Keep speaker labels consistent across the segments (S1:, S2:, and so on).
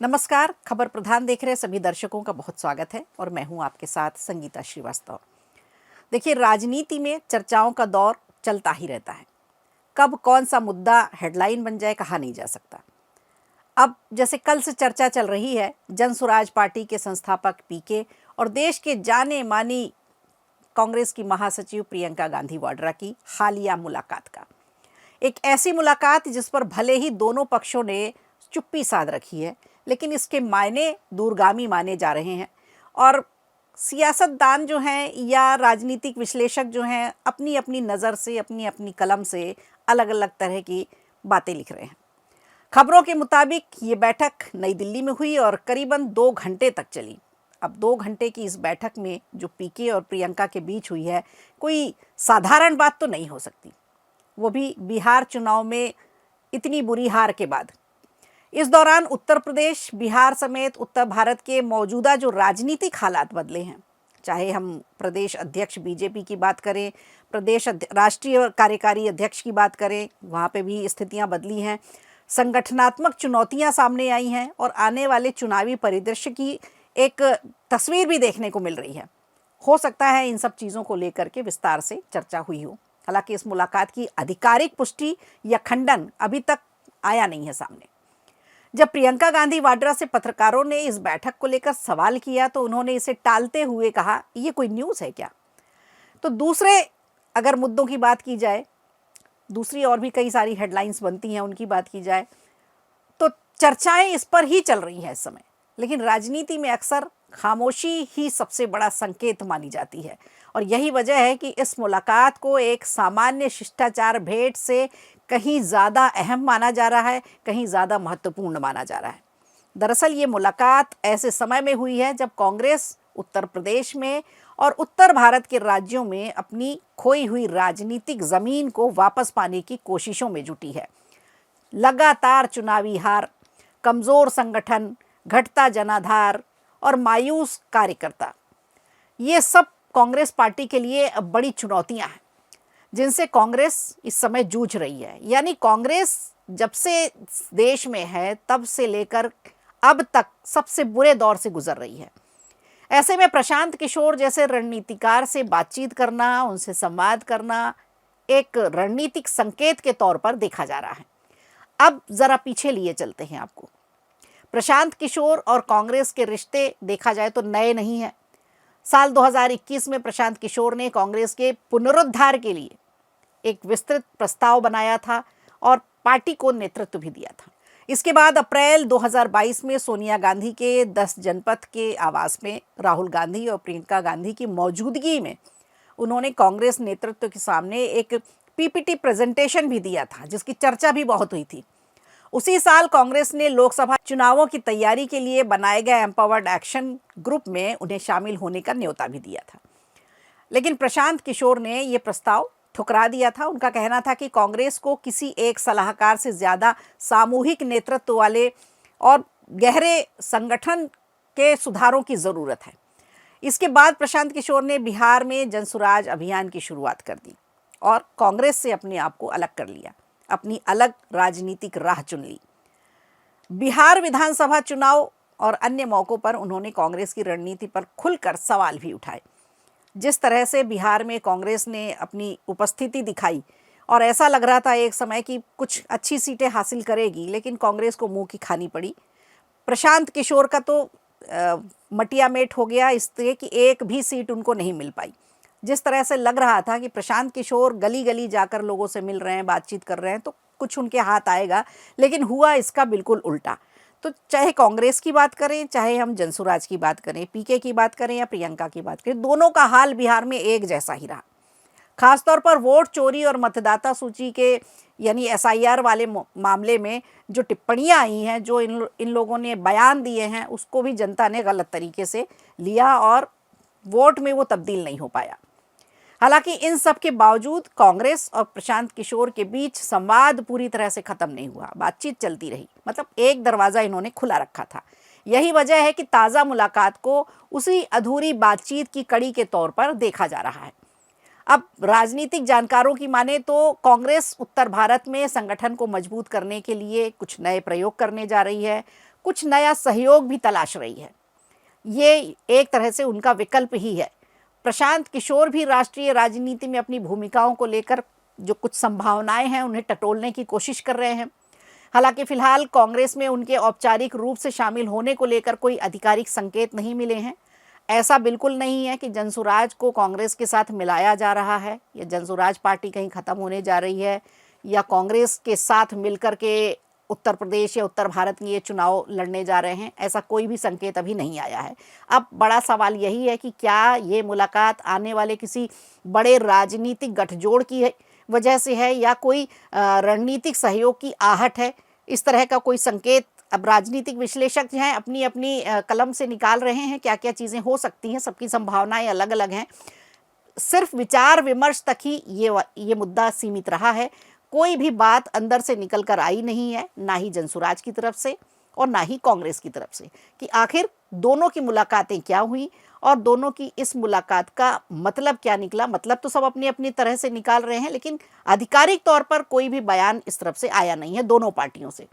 S1: नमस्कार। खबर प्रधान देख रहे सभी दर्शकों का बहुत स्वागत है और मैं हूं आपके साथ संगीता श्रीवास्तव। देखिए, राजनीति में चर्चाओं का दौर चलता ही रहता है। कब कौन सा मुद्दा हेडलाइन बन जाए कहा नहीं जा सकता। अब जैसे कल से चर्चा चल रही है जनसुराज पार्टी के संस्थापक पीके और देश के जाने मानी कांग्रेस की महासचिव प्रियंका गांधी वाड्रा की हालिया मुलाकात का। एक ऐसी मुलाकात जिस पर भले ही दोनों पक्षों ने चुप्पी साध रखी है, लेकिन इसके मायने दूरगामी माने जा रहे हैं और सियासतदान जो हैं या राजनीतिक विश्लेषक जो हैं अपनी अपनी नज़र से, अपनी अपनी कलम से अलग अलग तरह की बातें लिख रहे हैं। खबरों के मुताबिक ये बैठक नई दिल्ली में हुई और करीबन 2 घंटे तक चली। अब 2 घंटे की इस बैठक में जो पीके और प्रियंका के बीच हुई है, कोई साधारण बात तो नहीं हो सकती, वो भी बिहार चुनाव में इतनी बुरी हार के बाद। इस दौरान उत्तर प्रदेश, बिहार समेत उत्तर भारत के मौजूदा जो राजनीतिक हालात बदले हैं, चाहे हम प्रदेश अध्यक्ष बीजेपी की बात करें, प्रदेश राष्ट्रीय कार्यकारी अध्यक्ष की बात करें, वहाँ पे भी स्थितियाँ बदली हैं। संगठनात्मक चुनौतियाँ सामने आई हैं और आने वाले चुनावी परिदृश्य की एक तस्वीर भी देखने को मिल रही है। हो सकता है इन सब चीज़ों को लेकर के विस्तार से चर्चा हुई हो। हालांकि इस मुलाकात की आधिकारिक पुष्टि या खंडन अभी तक आया नहीं है सामने। जब प्रियंका गांधी वाड्रा से पत्रकारों ने इस बैठक को लेकर सवाल किया तो उन्होंने इसे टालते हुए कहा, ये कोई न्यूज़ है क्या? तो दूसरे अगर मुद्दों की बात की जाए, दूसरी और भी कई सारी हेडलाइंस बनती हैं, उनकी बात की जाए तो चर्चाएं इस पर ही चल रही हैं इस समय। लेकिन राजनीति में अक्सर खामोशी ही सबसे बड़ा संकेत मानी जाती है और यही वजह है कि इस मुलाकात को एक सामान्य शिष्टाचार भेंट से कहीं ज़्यादा अहम माना जा रहा है, कहीं ज़्यादा महत्वपूर्ण माना जा रहा है। दरअसल ये मुलाकात ऐसे समय में हुई है जब कांग्रेस उत्तर प्रदेश में और उत्तर भारत के राज्यों में अपनी खोई हुई राजनीतिक ज़मीन को वापस पाने की कोशिशों में जुटी है। लगातार चुनावी हार, कमज़ोर संगठन, घटता जनाधार और मायूस कार्यकर्ता, ये सब कांग्रेस पार्टी के लिए बड़ी चुनौतियां हैं जिनसे कांग्रेस इस समय जूझ रही है। यानी कांग्रेस जब से देश में है तब से लेकर अब तक सबसे बुरे दौर से गुजर रही है। ऐसे में प्रशांत किशोर जैसे रणनीतिकार से बातचीत करना, उनसे संवाद करना एक रणनीतिक संकेत के तौर पर देखा जा रहा है। अब जरा पीछे लिए चलते हैं आपको। प्रशांत किशोर और कांग्रेस के रिश्ते देखा जाए तो नए नहीं हैं। साल 2021 में प्रशांत किशोर ने कांग्रेस के पुनरुद्धार के लिए एक विस्तृत प्रस्ताव बनाया था और पार्टी को नेतृत्व भी दिया था। इसके बाद अप्रैल 2022 में सोनिया गांधी के 10 जनपथ के आवास में राहुल गांधी और प्रियंका गांधी की मौजूदगी में उन्होंने कांग्रेस नेतृत्व के सामने एक पीपीटी प्रेजेंटेशन भी दिया था जिसकी चर्चा भी बहुत हुई थी। उसी साल कांग्रेस ने लोकसभा चुनावों की तैयारी के लिए बनाए गए एम्पावर्ड एक्शन ग्रुप में उन्हें शामिल होने का न्योता भी दिया था। लेकिन प्रशांत किशोर ने यह प्रस्ताव ठुकरा दिया था। उनका कहना था कि कांग्रेस को किसी एक सलाहकार से ज़्यादा सामूहिक नेतृत्व वाले और गहरे संगठन के सुधारों की ज़रूरत है। इसके बाद प्रशांत किशोर ने बिहार में जनसुराज अभियान की शुरुआत कर दी और कांग्रेस से अपने आप को अलग कर लिया, अपनी अलग राजनीतिक राह चुन ली। बिहार विधानसभा चुनाव और अन्य मौक़ों पर उन्होंने कांग्रेस की रणनीति पर खुलकर सवाल भी उठाए। जिस तरह से बिहार में कांग्रेस ने अपनी उपस्थिति दिखाई और ऐसा लग रहा था एक समय कि कुछ अच्छी सीटें हासिल करेगी, लेकिन कांग्रेस को मुंह की खानी पड़ी। प्रशांत किशोर का तो मटिया मेट हो गया इसलिए कि एक भी सीट उनको नहीं मिल पाई। जिस तरह से लग रहा था कि प्रशांत किशोर गली गली जाकर लोगों से मिल रहे हैं, बातचीत कर रहे हैं तो कुछ उनके हाथ आएगा, लेकिन हुआ इसका बिल्कुल उल्टा। तो चाहे कांग्रेस की बात करें, चाहे हम जनसुराज की बात करें, पीके की बात करें या प्रियंका की बात करें, दोनों का हाल बिहार में एक जैसा ही रहा। खासतौर पर वोट चोरी और मतदाता सूची के यानी एसआईआर वाले मामले में जो टिप्पणियां आई हैं, जो इन लोगों ने बयान दिए हैं, उसको भी जनता ने गलत तरीके से लिया और वोट में वो तब्दील नहीं हो पाया। हालांकि इन सब के बावजूद कांग्रेस और प्रशांत किशोर के बीच संवाद पूरी तरह से खत्म नहीं हुआ, बातचीत चलती रही। मतलब एक दरवाज़ा इन्होंने खुला रखा था। यही वजह है कि ताज़ा मुलाकात को उसी अधूरी बातचीत की कड़ी के तौर पर देखा जा रहा है। अब राजनीतिक जानकारों की माने तो कांग्रेस उत्तर भारत में संगठन को मजबूत करने के लिए कुछ नए प्रयोग करने जा रही है। कुछ नया सहयोग भी तलाश रही है। ये एक तरह से उनका विकल्प ही है। प्रशांत किशोर भी राष्ट्रीय राजनीति में अपनी भूमिकाओं को लेकर जो कुछ संभावनाएं हैं उन्हें टटोलने की कोशिश कर रहे हैं। हालांकि फिलहाल कांग्रेस में उनके औपचारिक रूप से शामिल होने को लेकर कोई आधिकारिक संकेत नहीं मिले हैं। ऐसा बिल्कुल नहीं है कि जनसुराज को कांग्रेस के साथ मिलाया जा रहा है या जनसुराज पार्टी कहीं ख़त्म होने जा रही है या कांग्रेस के साथ मिलकर के उत्तर प्रदेश या उत्तर भारत में ये चुनाव लड़ने जा रहे हैं। ऐसा कोई भी संकेत अभी नहीं आया है। अब बड़ा सवाल यही है कि क्या ये मुलाकात आने वाले किसी बड़े राजनीतिक गठजोड़ की वजह से है या कोई रणनीतिक सहयोग की आहट है। इस तरह का कोई संकेत अब राजनीतिक विश्लेषक जो हैं अपनी अपनी कलम से निकाल रहे हैं। क्या क्या चीज़ें हो सकती हैं, सबकी संभावनाएं अलग अलग हैं। सिर्फ विचार विमर्श तक ही ये मुद्दा सीमित रहा है। कोई भी बात अंदर से निकल कर आई नहीं है, ना ही जनसुराज की तरफ से और ना ही कांग्रेस की तरफ से, कि आखिर दोनों की मुलाकातें क्या हुई और दोनों की इस मुलाकात का मतलब क्या निकला। मतलब तो सब अपनी अपनी तरह से निकाल रहे हैं, लेकिन आधिकारिक तौर पर कोई भी बयान इस तरफ से आया नहीं है दोनों पार्टियों से।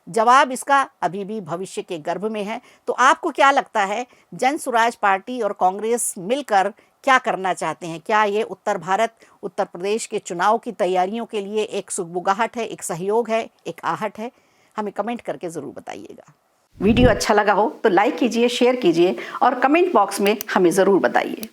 S1: जवाब इसका अभी भी भविष्य के गर्भ में है। तो आपको क्या लगता है, जनसुराज पार्टी और कांग्रेस मिलकर क्या करना चाहते हैं? क्या ये उत्तर भारत, उत्तर प्रदेश के चुनाव की तैयारियों के लिए एक सुगबुगाहट है, एक सहयोग है, एक आहट है? हमें कमेंट करके ज़रूर बताइएगा। वीडियो अच्छा लगा हो तो लाइक कीजिए, शेयर कीजिए और कमेंट बॉक्स में हमें ज़रूर बताइए।